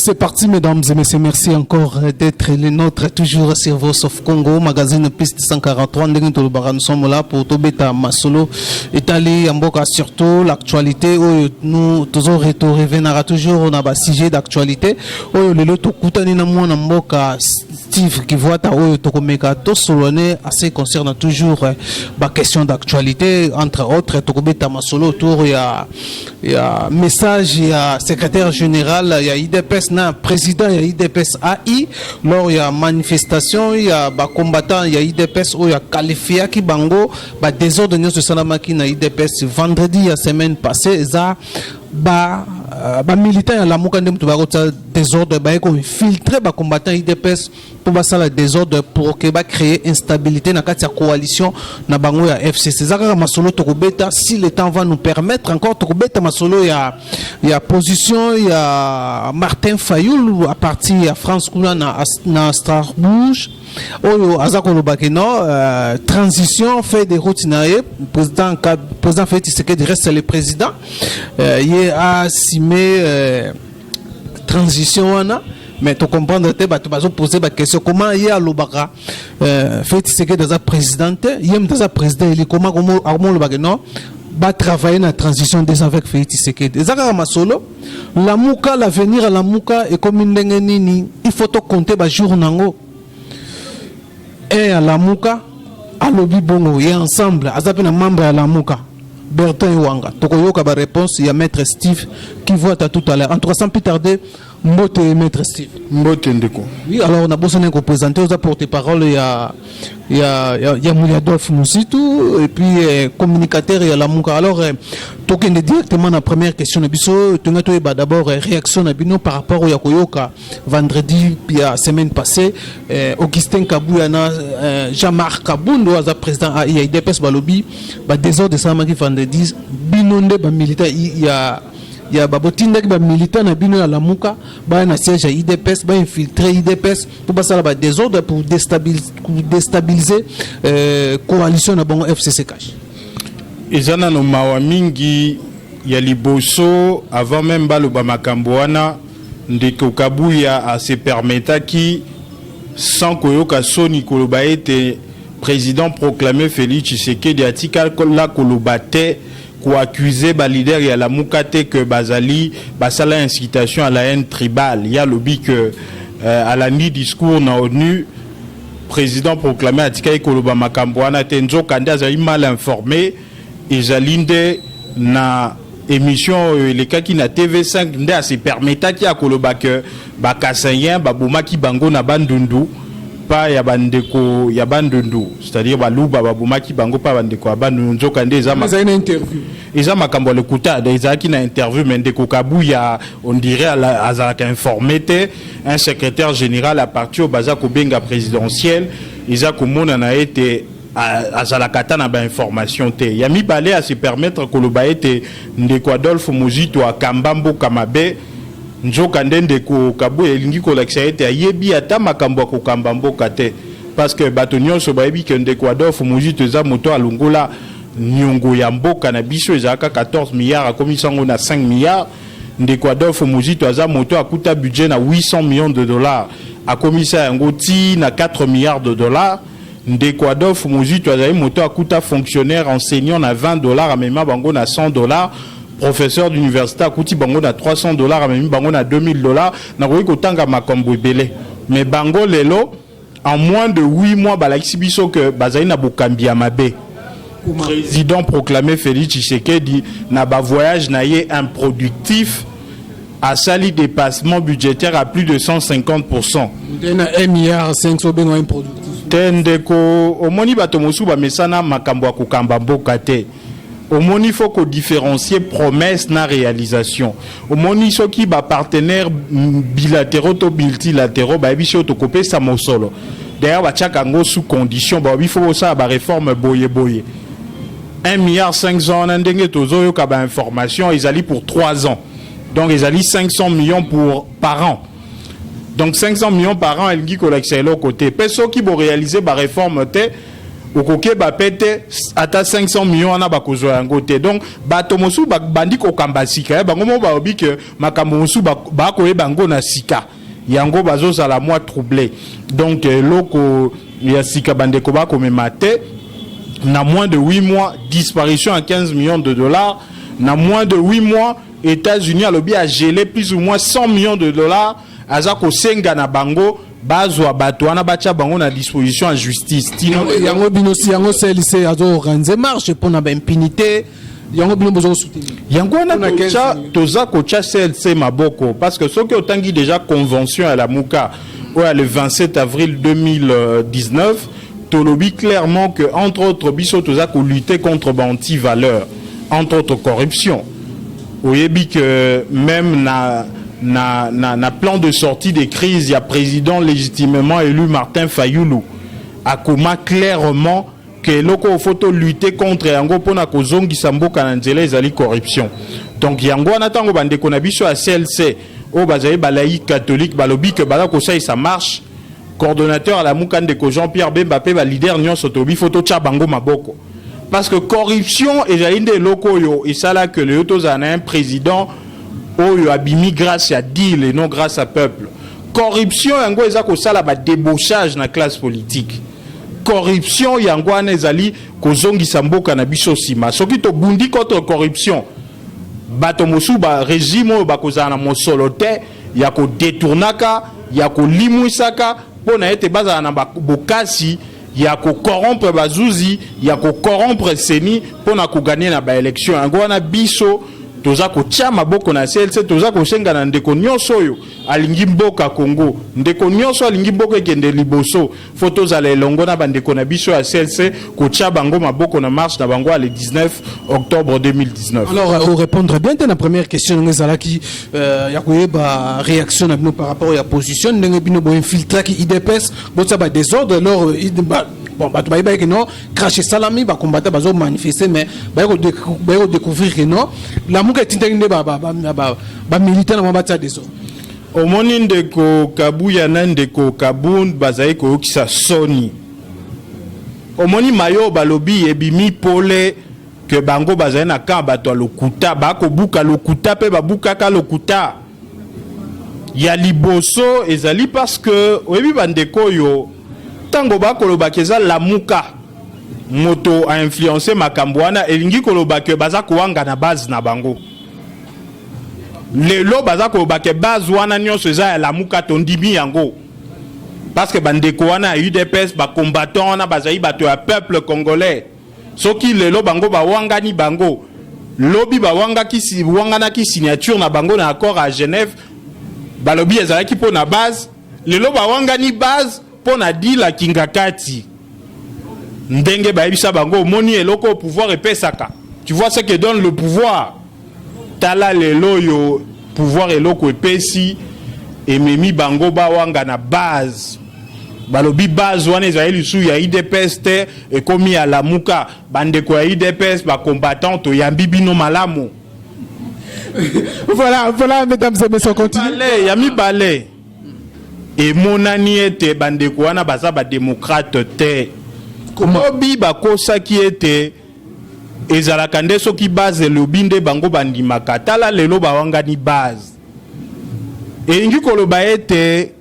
C'est parti, mesdames et messieurs. Merci encore d'être les nôtres, toujours sur Voice of Congo, magazine Piste 143. Nous sommes là pour Tobeta Masolo, Italie, Mboka, surtout l'actualité. Nous toujours revenons toujours on a un sujet d'actualité. Le lot Kutani na mwana Mboka Steve qui voit ta Tokomeka to solone assez concernant toujours la question d'actualité, entre autres Tobeta Masolo autour il y a message, il y a secrétaire général, il y a IDPS na président, il y a IDPS AI. Lors il y a manifestation, il y a combattant, il y a IDPS où il y a qualifié qui bango désordre de Salamaki na IDPS vendredi la semaine passée ça militants à la Moukandem tu vas désordre filtrer combattant IDPS pour ça désordre pour que créer instabilité dans la coalition na bango ya FCC Zaka Masolo Tokobeta si le temps va nous permettre encore Tokobeta Masolo il y a position il y a Martin Fayoul à partir de France na Strasbourg transition fait des routes président fait Tshisekedi reste le président il a assimé transition mais tu comprends tu vas poser la question comment il y a l'obaka fait Tshisekedi dans présidente il y a dans président il comment non va travailler dans la transition des avec Félix Tshisekedi. Ezaka masolo la muka l'avenir à la muka et comme ndenge nini il faut to compter ba jour nango et à la muka à lobi bongo et ensemble azapena membre à la muka Bertin Wanga tokoyoka ba réponse il y a maître Steve qui voit à tout à l'heure en 300 plus tarder Mbote maître Steve Mbote ndeko oui alors on a besoin de présenter aux porte-parole il y a Mouliadolf Moussitou et puis communicateur il y a la Mouka alors tokende directement la première question de biso tungato d'abord réaction na bino par rapport au Yakoyoka vendredi puis la semaine passée Augustin Kabuyana Jean-Marc Kabundo as président il y a IDPS balobi désordre de samaki vendredi binonde militaire il y a babotinda qui ba militant na bino ya lamuka ba na siège à IDPS ba infiltrer IDPS pour passer là désordre pour déstabiliser coalition na bongo FCC cash ezana no mawa mingi ya liboso avant même baloba makambo wana ndeko Kabuya a se permettre qui sans koyoka soni koloba ete président proclamé Félix Tshisekedi atika la kolobate pour accuser les leaders et à la Moukate que Bazali basala incitation à la haine tribale. Il y a le but que à la mi-discours na ONU président proclamé Atika Koloba Makambouana Tenzo Kande azali mal informé et Jalinde na émission les cas qui na TV5 nda se permettre qui a Koloba que bakasayen baboma ki bango na bandundu pas ya bandeko ya bandundu c'est-à-dire baluba baboma ki bango pas bandeko ya bandundu nzokande eza une interview eza makambo le kuta eza ki na interview mais ndeko Kabuya on dirait azaka informé un secrétaire général à partir au baza kobenga présidentiel eza komona na été azalakata na ba information te ya mibale à se permettre koloba ete ndeko Adolphe Muzito akambambo kamabe nzokande ndeko Kabuya elingi kolakisa ete ayebi ata makambo ya kokamba mboka te parce que bato nyonso bayebi ke ndeko Adolphe Muzito eza moto alongola nyongo ya mboka na biso ezaka 14 milliards akomi sango na 5 milliards ndeko Adolphe Muzito aza moto akuta budget na 800 millions de dollars akomi sa yango ti na 4 milliards de dollars ndeko Adolphe Muzito azali moto akuta fonctionnaire enseignant na 20 dollars amema bango na 100 dollars professeur d'université akuti bango na 300 dollars amemi bango na 2000 dollars na koyi kotanga makambo ebele mais bango lelo en moins de 8 mois balakisi biso que bazali na bokambi ya mabe président proclamé Félix Tshisekedi na ba voyage na ye improductif a sali dépassement budgétaire à plus de 150%. Un milliard 500 bengo improductif. Tendeko omoni bato mosu ba mesana makambo akokamba mboka te. Omoni faut ko différencier promesse na réalisation. Omoni soki ba partenaires bilatéraux to multilatéraux ba biso to kopé sa mosolo. D'ailleurs ba tchaka ngo sous condition ba il faut ça ba réforme boye boye. 1 milliard 500 ndenge tozo yo ka ba information ils allaient pour 3 ans. Donc ils allaient 500 millions par an. Donc 500 millions par an, elle dit que l'excellent côté. Personne qui va réaliser la réforme, okoke ba pete ata 500 millions na bakozwa yango te. Donc bato mosu bandi ko kamba sika bango mo ba obi que makambo mosu ba ko e bango na sika yango bazo la moi troublé. Donc loko ya sika bande ko ba ko memate na moins de 8 mois disparition à 15 millions de dollars. Na moins de 8 mois États-Unis a lobby a gelé plus ou moins 100 millions de dollars azako senga na bango bazwa bato wana bacha bango na disposition en justice yango binosi yango CLC azo organiser marche pour na impunité yango bino bozo soutenir yango na toza kocha CLC maboko parce que ceux qui ont déjà convention à la Muka le 27 avril 2019 tolobi clairement que entre autres biso toza ko lutter contre anti-valeurs entre autres corruption. Oyebi que même na plan de sortie des crises, il y a président légitimement élu Martin Fayoulou a comment clairement que loko photo lutter contre yango pona ko zongi samboka na nzela ezali corruption. Donc yango na tango bande ko na biso a CLC o bazali balaïque catholique balobi que bala ko ça marche. Coordonnateur à la Mukande ko Jean-Pierre Bembape ba leader nyon sotobi photo cha bango maboko. Parce que corruption est une des locaux et ça là que le autos en a un président où abimi grâce à deal et non grâce à peuple. Corruption yango ezako sala ba débauchage na classe politique. Corruption yango anezali kozongi samboka na biso sima. Soki to bundi contre corruption. Bato mosu ba régime ba kozana mosolote ya ko détournaka ya ko limwisaka pona ete baza na bokasi ya ko corrompre bazuzi ya ko corrompre seni pona ko gagner na ba élection yango wana biso toza ko tia maboko na CLC toza ko senga na ndeko nyonso oyo alingi mboka Congo ndeko nyonso alingi mboka ekende liboso photos za lelongo na bandeko na biso ya CLC ko tia bango maboko na marche na bango le 19 octobre 2019. Alors au répondre bien à la première question ngezala ki ya koyeba réaction na bino par rapport à la position ndenge bino bo infiltrer ki IDPS bo ça ba désordre alors bon bato bayiba que non cracher salami ba combattre bazo manifester mais ba découvrir que non la muka tindenge ba militaire na ba désordre. Omoni ndeko kabuya na ndeko kabun bazai ko kisa soni. Omoni mayo balobi ebimi pole que bango bazai na ka bato lokuta ba ko buka lokuta pe ba buka ka lokuta. Ya liboso ezali parce que oyebi bandeko yo tango ba ko lobakeza la muka moto a influencé makambwana elingi ko lobake baza ko wanga na base na bango. Lelo baza ko bake base wana nyonso eza la muka tondimi yango parce que bandeko wana UDPS ba combattant na bazai bato ya peuple congolais soki lelo bango ba wangani bango lobi ba wanga ki wangana ki signature na bango na accord à Genève balobi ezala ki po na base lelo ba wangani base po na di la kingakati ndenge ba ebisa bango moni eloko au pouvoir epesaka tu vois ce que donne le pouvoir tala lelo yo pouvoir eloko epesi ememi bango ba wanga na base balobi base wana ezali su ya IDPS te ekomi à la muka bandeko ya IDPS ba combattant to yambi bino malamu. voilà mesdames et messieurs, continue balé yami balé et monani ete bandeko wana baza ba démocrate te komobi bakosa ki ete ezalaka nde soki base elobi nde bango bandimaka tala lelo bawangani base elingi koloba ete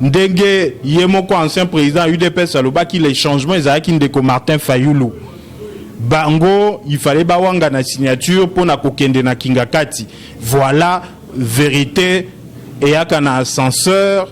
ndenge ye moko ancien président UDPS alobaki les changements ezalaki ndeko Martin Fayoulou bango il fallait bawanga na signature pona kokende na kingakati voilà vérité eyaka na ascenseur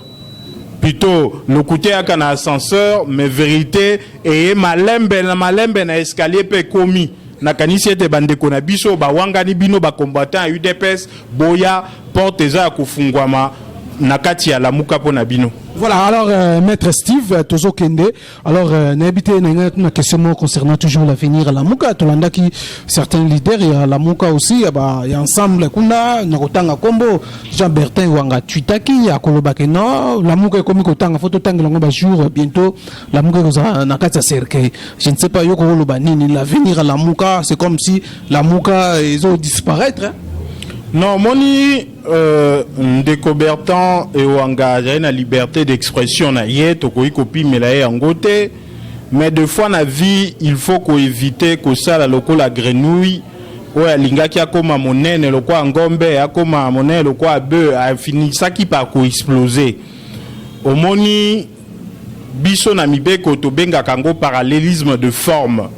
plutôt le côté yaka na ascenseur mais vérité et malembe na escalier pe komi na kanisi ete bandeko na biso ba wangani bino ba combattant UDPS boya porte eza ya kufungwama na kati ya la muka pona bino. Voilà, alors maître Steve Tozo Kende, alors n'habité une question concernant toujours l'avenir à la muka tolanda qui certains leaders et à la muka aussi il y a ensemble kuna nakotanga kombo Jean Bertin wanga tuitaki ya kolobake non la muka comme kotanga photo tanga longo ba jour bientôt la muka koza na kati ya cercueil. Je ne sais pas yo koloba nini l'avenir à la muka c'est comme si la muka ils ont disparaître hein? Non, moni ndeko Bertan et wanga na liberté d'expression na ye tokoi kopi melaye angote mais deux fois dans la vie il faut qu'on évite que ça la loco la grenouille ouais lingaki akoma monene loko ngombe akoma monene loko bœuf a fini ça qui par ko exploser omoni biso na mibeko to benga kango parallélisme de forme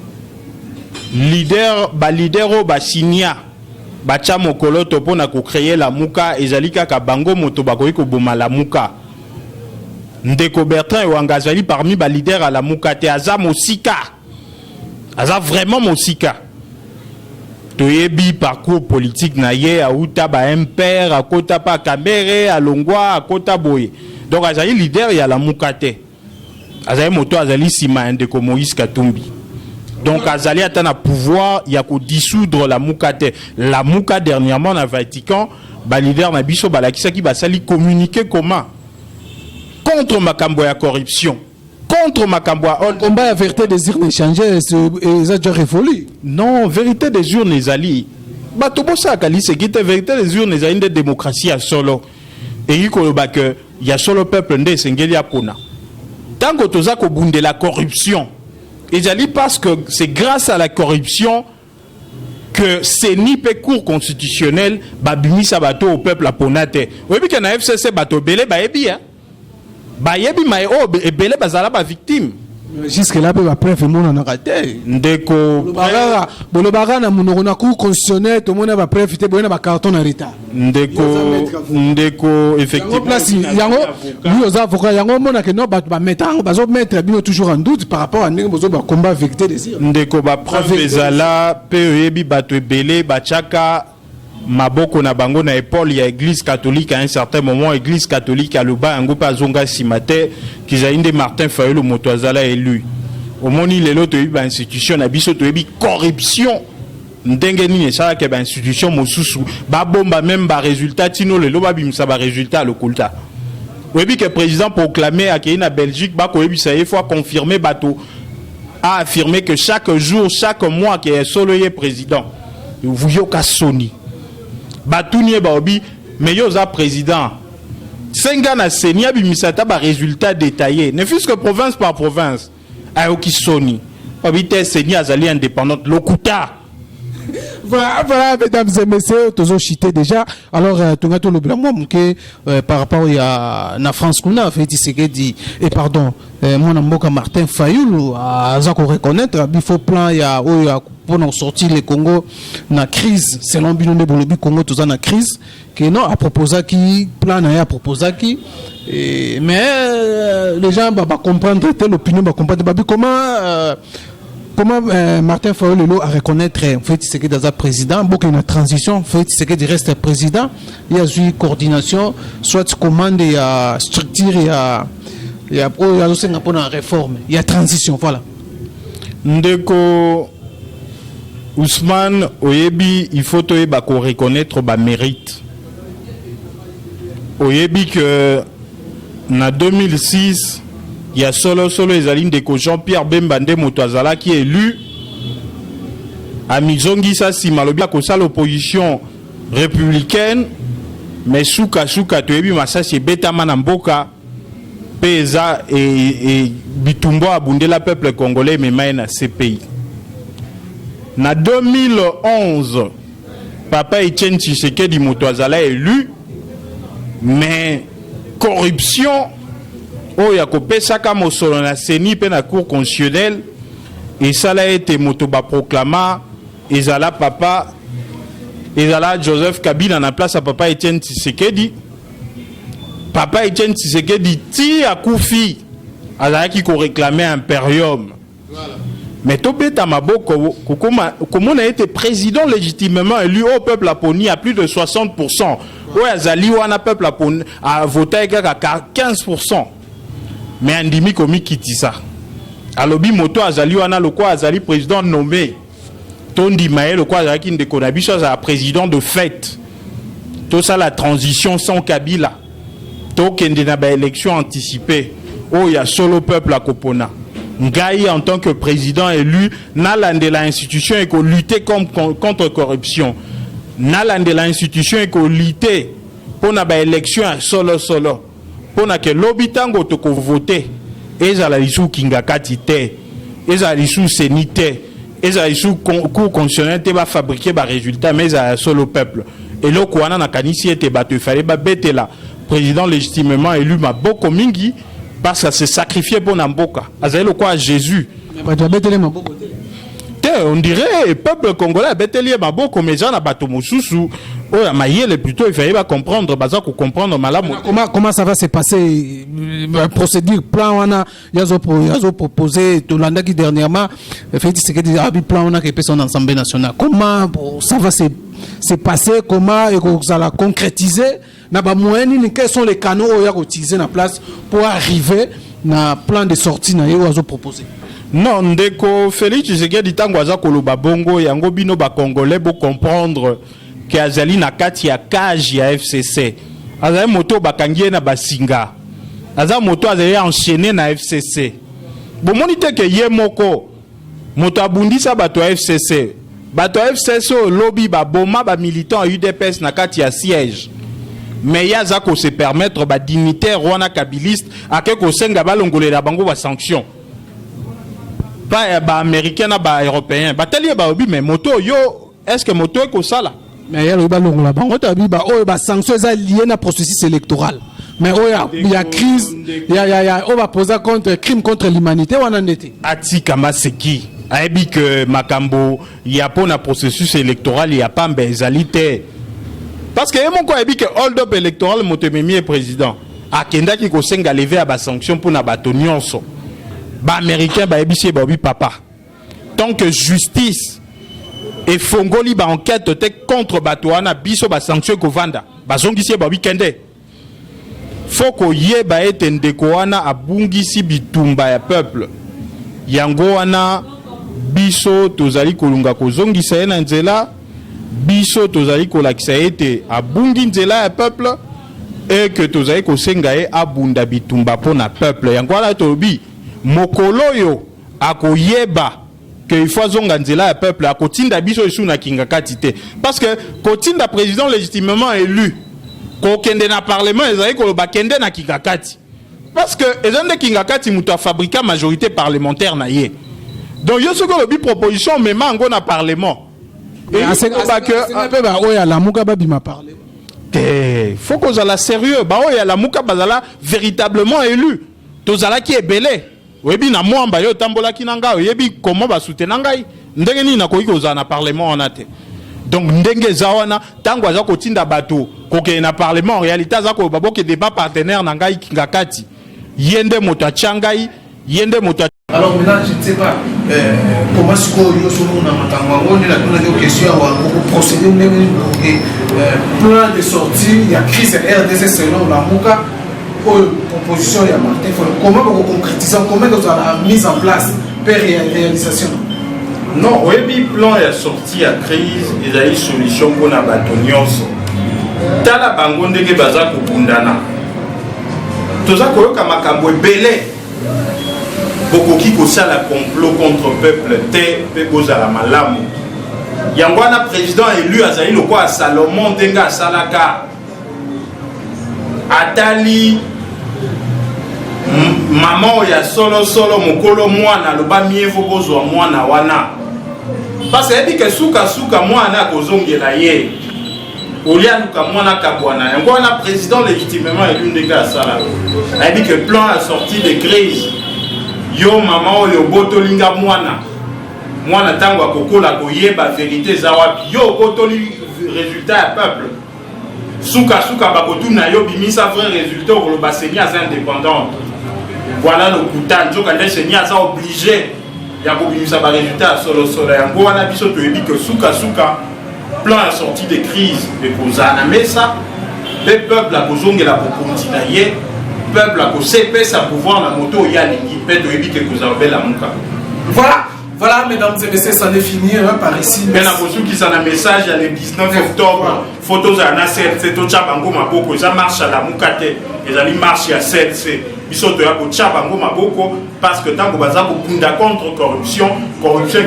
leader ba signia ba cha mokolo to pona ko créer la muka ezali kaka bango moto bakoyi ko boma la muka Ndeko Bertrand et Wangazali parmi les leaders à la Moukate Aza Mosika. Aza vraiment Mosika. Toyebi parcours politique naye à Outa ba impère à Kota pa Kamere à Longwa à Kota Boye. Donc Azali leader il y a la Moukate. Azali moto Azali Sima Ndeko Moïse Katumbi. Donc Azali a un pouvoir il y a qu'au dissoudre la Moukate. La Mouka dernièrement dans le Vatican, ba leader na biso balakisa ki ba sali communiquer comment contre Makambo ya corruption, contre Makambo ya combat la vérité des urnes échangées et ça a déjà révolu. Non, vérité des urnes ezali. Batobo sa kali c'est qui vérité des urnes ezali de démocratie à solo. Et il koloba que il y a solo peuple ndé sengeli apona. Tant que toza ko bunde la corruption. Ezali parce que c'est grâce à la corruption que c'est ni pe cour constitutionnel babimisa bato au peuple aponate. Oui bi que na FCC bato belé ba ebi hein. Bayebi mai o ebele bazala ba victime jusque là ba preuve mon na raté ndeko bolobara na monoko na cour constitutionnelle to mona ba preuve te boyena ba carton na retard ndeko effectivement place yango lui aux avocats yango mona que non ba mettre bazo mettre bino toujours en doute par rapport à ndenge bozo ba combat vérité des ndeko ba preuve ezala pe yebi bato ebele ba chaka maboko na bango na épaule ya église catholique à un certain moment église catholique à Luba un groupe azonga simate qui zainde Martin Fayulu moto azala élu au moni lelo to ba institution na biso to yebi corruption ndenge nini ça ke ba institution mosusu ba bomba même ba résultat tino lelo ba bimisa ba résultat le kulta webi que président proclamé à na Belgique ba ko yebi ça il faut confirmer bato a affirmé que chaque jour chaque mois que est solo yé président vous yoka soni Batounie Baobi, mais yoza président. 5 ans na Senia bimisata ba résultat détaillé. Ne fût-ce que province par province. Ayoki Soni. Obité Senia azali indépendante. Lokuta. Voilà, mesdames et messieurs, toujours chité déjà. Alors, tout le blanc, par rapport à la France qu'on a fait, dit, et pardon, mon amboka Martin Fayulu, à Zako reconnaître, il faut plan, il y a, pour nous sortir le Congo, na crise, selon Binoune Bolobi, Congo, tout ça, na crise, qui non, à proposer qui, plan, à proposer qui, mais, les gens, va comprendre, l'opinion, va comprendre, comment Martin Fayulu a reconnaître en fait c'est que dans un président beaucoup une transition en fait c'est que du reste président il y a une coordination soit commande il y a structure il y a aussi une réforme il y a transition voilà ndeko Ousmane Oyebi il faut toyeba ko reconnaître ba mérite Oyebi que en 2006 il y a solo les de Jean-Pierre Bemba nde moto azala qui est élu à Mizongi sa simalobi ko ça l'opposition républicaine mais souka toyebi masasi betama na mboka pesa et bitumbo abundela peuple congolais mais maina CPI na 2011 papa Etienne Tshisekedi moto azala élu mais corruption oh ya kopesa ka mosolo na seni pe na cour constitutionnelle et ça a été motoba proclama ezala papa ezala Joseph Kabila na place à papa Etienne Tshisekedi ti akufi azalaki ko réclamer impérium mais tobeta maboko comment on a été président légitimement élu au peuple aponi à plus de 60% ouais azali wana peuple aponi a voté à 15%. Mais andimi komi kitisa alobi moto azali wana lokwa azali président nommé tondi maé lokwa azali ndeko na biso azali président de fait tout ça la transition sans Kabila to kende na ba élection anticipée oh ya solo peuple à kopona ngai en tant que président élu nalandela institution et ko lutter contre corruption nalandela institution et ko lutter pour na ba élection à solo pour que l'obitango toko voter ezala lisu kinga kati te ezali sous sénité, ezali sous cours constitutionnel te ba fabriquer ba résultat mais ezali solo peuple. Et là quoi na kanisi ete bato il fallait ba betela président légitimement élu maboko mingi parce que c'est sacrifié pour Namboka. Azali le quoi Jésus. Mais bato betele maboko. On dirait peuple congolais beteli maboko mais ça na bato mosusu. Oh, plutôt, il fallait pas comprendre, comprendre comment ça va se passer, procédure, plan, on a, proposé, Tolanda qui dernièrement, fait ce que dit, plan, on a qui son Assemblée nationale. Comment ça va se passer, comment ça va concrétiser, quels sont les canaux qu'on a utilisés dans la place pour arriver à plan de sortie, qu'on a proposé. Non, ndeko Félix Tshisekedi tango aza koloba bongo yango bino ba congolais pour comprendre que azali na kati ya cage ya FCC. Azali moto bakangie na basinga. Azali moto azali enchaîné na FCC. Bon monite que ye moko moto abundisa bato ya FCC. Bato ya FCC lobby ba boma ba militant UDPS na kati ya siège. Mais yaza ko se permettre ba dignitaire wana kabiliste akeko senga balongolela bango ba sanction. Pas ba américain na ba européen. Batali ba obi mais moto yo est-ce que moto est ko sala? Mais il y a des sanctions liées à processus électoral. Mais il y a crise, on va poser contre crime contre l'humanité. Ati Kamaseki, aebi que Makambo, il y a pas un processus électoral, il y a pas mbezalité. Parce que mon quoi aebi que hold up électoral motememi est président. A Kenda qui kosenga lever à ba sanction pour na bato nyonso. Ba américain ba aebi c'est ba obi papa. Tant que justice et fongoli ba enquête contre Batouana biso ba sanction ko vanda bazongisi ba weekende foko ye ba ete ndeko wana abungisi bitumba ya peuple yango wana biso tozali kolunga kozongisa ye na nzela biso tozali kolakisa ete abungi nzela ya peuple et que tozali kosenga ye abunda bitumba pona peuple yango wana tobi mokolo yo akoyeba que il faut zonga nzela ya peuple a kotinda biso isu na kingakati te parce que kotinda président légitimement élu ko kende na parlement ezali ko ba kende na kingakati parce que ezande kingakati muto a fabriquer majorité parlementaire na ye donc yo soko lobi proposition même ngo na parlement et ba que ba oya la muka ba bima parler faut qu'on la sérieux ba oya la muka bazala véritablement élu tozala qui est belé. Webi na mwamba yo tambola kinanga yebi comment ba soutenir ngai ndenge ni na koyi koza na parlement en ate donc ndenge zawana tango aza kotinda bato koke na parlement en réalité aza ko baboke débat partenaire na ngai ngakati yende mota changai yende mota. Alors maintenant je ne sais pas comment est-ce que yo solo na matango on est là pour des questions ou procéder plan de sortie il y a crise RDC selon la Muka proposition de Martin Fayulu. Comment vous concrétisez, comment vous avez mis en place pour réalisation? Non, oui, plan est sorti à crise et il y a une solution pour la batonios. Tala bango ndenge baza kubundana. Toza koyoka makambo ebele. Bokoki kosala complot contre peuple te pe bozala malamu. Yango wana président élu azali lokwa Salomon ndenga salaka. Atali maman ya solo mokolo mwana loba mievo bozwa mwana wana parce que que suka mwana kozongela ye olia luka mwana kabwana yango wana président légitimement élu ndeka sala a dit que plan a sorti de crise yo maman oyo botolinga mwana tango akokola koyeba vérité za wapi yo botoli résultat ya peuple suka bakotuna yo bimisa vrai résultat pour le basenia indépendant. Voilà le coutan jo quand les asa obligé ya kobimisa ba résultat solo yango wana biso to yebi que suka plan a sorti de crise de kozana mais ça le peuple a kozongela pour continuer peuple a kosepe sa pouvoir na moto ya lingi pe to yebi que kozabela muka. Voilà, mesdames et messieurs, ça est fini par ici. Mais la personne qui s'en a message le 19 octobre, photos à Nasser, c'est tout Chabango Maboko, ça marche à la Moukate, et ça marche à 7C. Ils sont de Chabango Maboko, parce que tant que vous avez contre corruption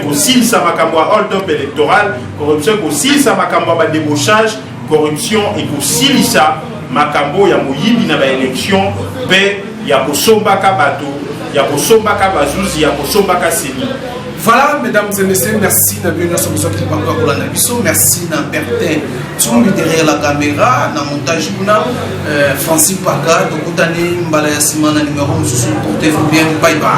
aussi, ça va comme hold-up électoral, corruption aussi, ça va comme débauchage, corruption et aussi, ça, Makambo, il y a Moyibi dans l'élection, il y a Kosomba Kabato. ya kosombaka bazuzi ya kosombaka seni. Voilà, mesdames et messieurs, merci Nabi Nosomoso qui parle pour la Nabiso, merci na Bertin Tsumbi derrière la caméra, na montage kuna Francis Paka, donc Mbala Yasimana numéro, je suis portez-vous bien, bye bye.